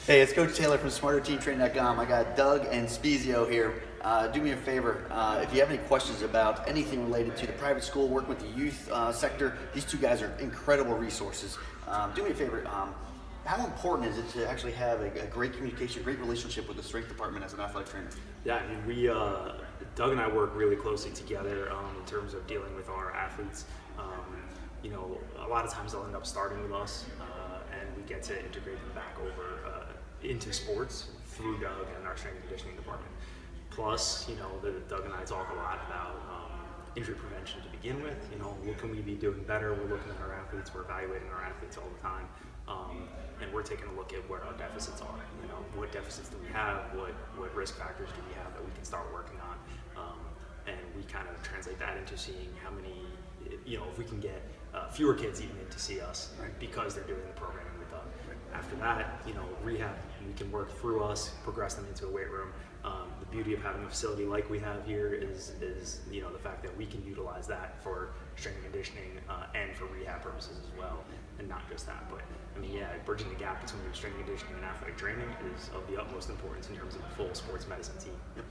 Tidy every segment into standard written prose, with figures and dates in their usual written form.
Hey, it's Coach Taylor from SmarterTeamTraining.com. I got Doug and Spezio here. Do me a favor, if you have any questions about anything related to the private school, work with the youth sector, these two guys are incredible resources. Do me a favor, how important is it to actually have a great communication, great relationship with the strength department as an athletic trainer? Yeah, I mean, Doug and I work really closely together in terms of dealing with our athletes. A lot of times they'll end up starting with us, and we get to integrate them back over into sports through Doug and our strength and conditioning department. Plus, Doug and I talk a lot about injury prevention to begin with. What can we be doing better? We're looking at our athletes, we're evaluating our athletes all the time, and we're taking a look at what our deficits are. What deficits do we have? What risk factors do we have that we can start working on? And we kind of translate that into seeing how many, if we can get fewer kids even in to see us because they're doing the programming with Doug. After that, rehab, we can work through us, progress them into a weight room. The beauty of having a facility like we have here is the fact that we can utilize that for strength and conditioning and for rehab purposes as well, and not just that. But bridging the gap between strength and conditioning and athletic training is of the utmost importance in terms of a full sports medicine team. Yep.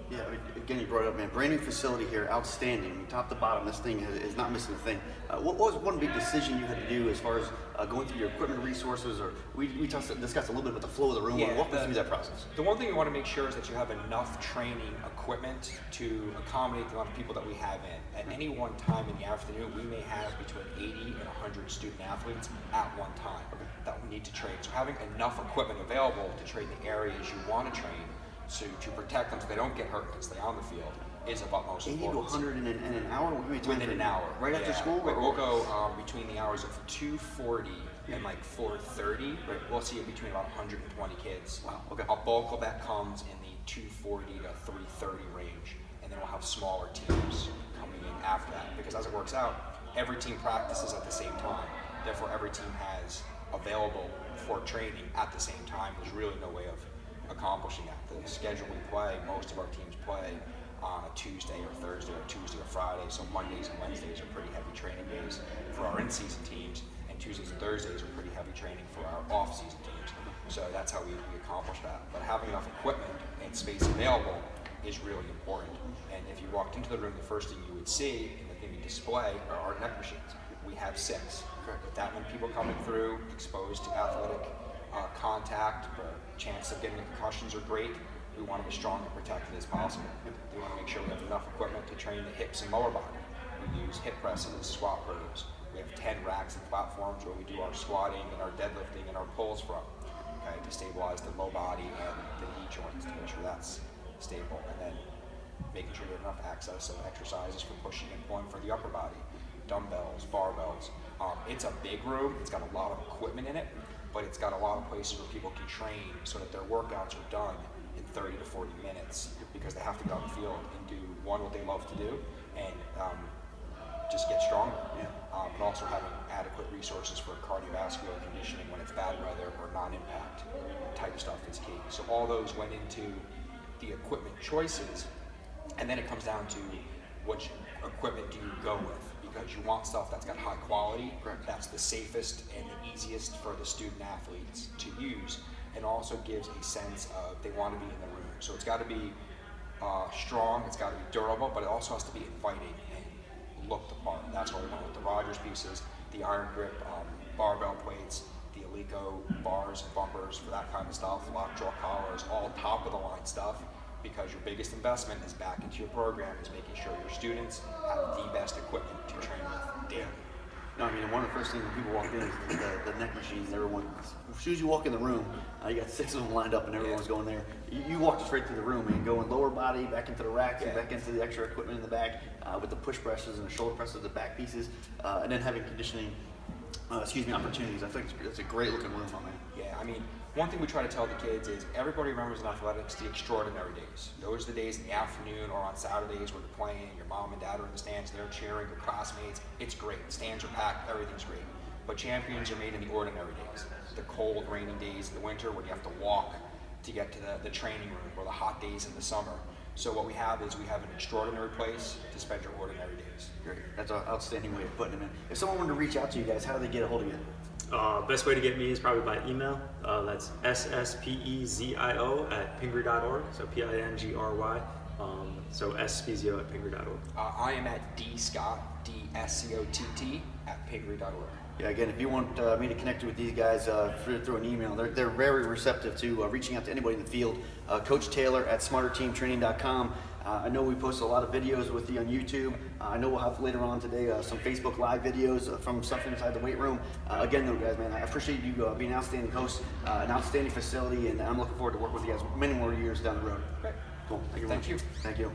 Yeah, again, you brought it up, man. Brand new facility here, outstanding. Top to bottom, this thing is not missing a thing. What was one big decision you had to do as far as going through your equipment resources, or we discussed a little bit about the flow of the room? Walk me through that process. The one thing you want to make sure is that you have enough training equipment to accommodate the amount of people that we have in. At any one time in the afternoon, we may have between 80 and 100 student athletes at one time that we need to train. So having enough equipment available to train the areas you want to train, so to protect them so they don't get hurt and stay on the field, is of utmost 80 importance. to 100 in an hour? Within an hour. Right after school? We'll go between the hours of 2:40 and like 4:30. We'll see between about 120 kids. Wow, okay. A bulk of that comes in the 2:40 to 3:30 range, and then we'll have smaller teams coming in after that. Because as it works out, every team practices at the same time. Therefore, every team has available for training at the same time. There's really no way of accomplishing that. The schedule we play, most of our teams play on a Tuesday or Thursday or Tuesday or Friday, so Mondays and Wednesdays are pretty heavy training days for our in-season teams, and Tuesdays and Thursdays are pretty heavy training for our off-season teams. So that's how we accomplish that. But having enough equipment and space available is really important. And if you walked into the room, the first thing you would see in the display are our neck machines. We have 6. With that many people coming through, exposed to athletic contact, the chance of getting concussions are great. We want to be strong and protected as possible. We want to make sure we have enough equipment to train the hips and lower body. We use hip presses, squat programs. We have 10 racks and platforms where we do our squatting and our deadlifting and our pulls from, to stabilize the low body and the knee joints to make sure that's stable. And then making sure we have enough access and exercises for pushing and pulling for the upper body. Dumbbells, barbells. It's a big room. It's got a lot of equipment in it, but it's got a lot of places where people can train so that their workouts are done in 30 to 40 minutes because they have to get on the field and do what they love to do and just get stronger. And also having adequate resources for cardiovascular conditioning when it's bad weather or non-impact type stuff is key. So all those went into the equipment choices, and then it comes down to which equipment do you go with, because you want stuff that's got high quality, that's the safest and the easiest for the student athletes to use, and also gives a sense of they want to be in the room. So it's got to be strong, it's got to be durable, but it also has to be inviting and look the part. That's why we went with the Rogers pieces, the iron grip barbell plates, the Alico bars and bumpers for that kind of stuff, lockjaw collars, all top of the line stuff, because your biggest investment is back into your program, is making sure your students have the best equipment to train with daily. No, one of the first things when people walk in is the neck machines. Everyone, as soon as you walk in the room, you got 6 of them lined up and everyone's going there. You walk straight through the room and go in lower body, back into the racks, and back into the extra equipment in the back with the push presses and the shoulder presses, the back pieces, and then having conditioning, opportunities. I think it's a great looking room on there. Yeah, one thing we try to tell the kids is everybody remembers in athletics the extraordinary days. Those are the days in the afternoon or on Saturdays where you're playing, your mom and dad are in the stands, they're cheering, your classmates. It's great. Stands are packed, everything's great. But champions are made in the ordinary days. The cold, rainy days in the winter when you have to walk to get to the training room, or the hot days in the summer. So what we have is we have an extraordinary place to spend your ordinary days. Great. That's an outstanding way of putting it in. If someone wanted to reach out to you guys, how do they get a hold of you? Best way to get me is probably by email. That's sspezio@pingry.org. So PINGRY. So Spezio@pingry.org. I am at dscott, DSCOTT, @pingry.org. Yeah, again, if you want me to connect you with these guys through an email, they're very receptive to reaching out to anybody in the field. Coach Taylor at smarterteamtraining.com. I know we post a lot of videos with you on YouTube. I know we'll have later on today some Facebook Live videos from stuff inside the weight room. Again, though, guys, man, I appreciate you being an outstanding host, an outstanding facility, and I'm looking forward to working with you guys many more years down the road. Great. Cool. Thank you. Thank you. Thank you.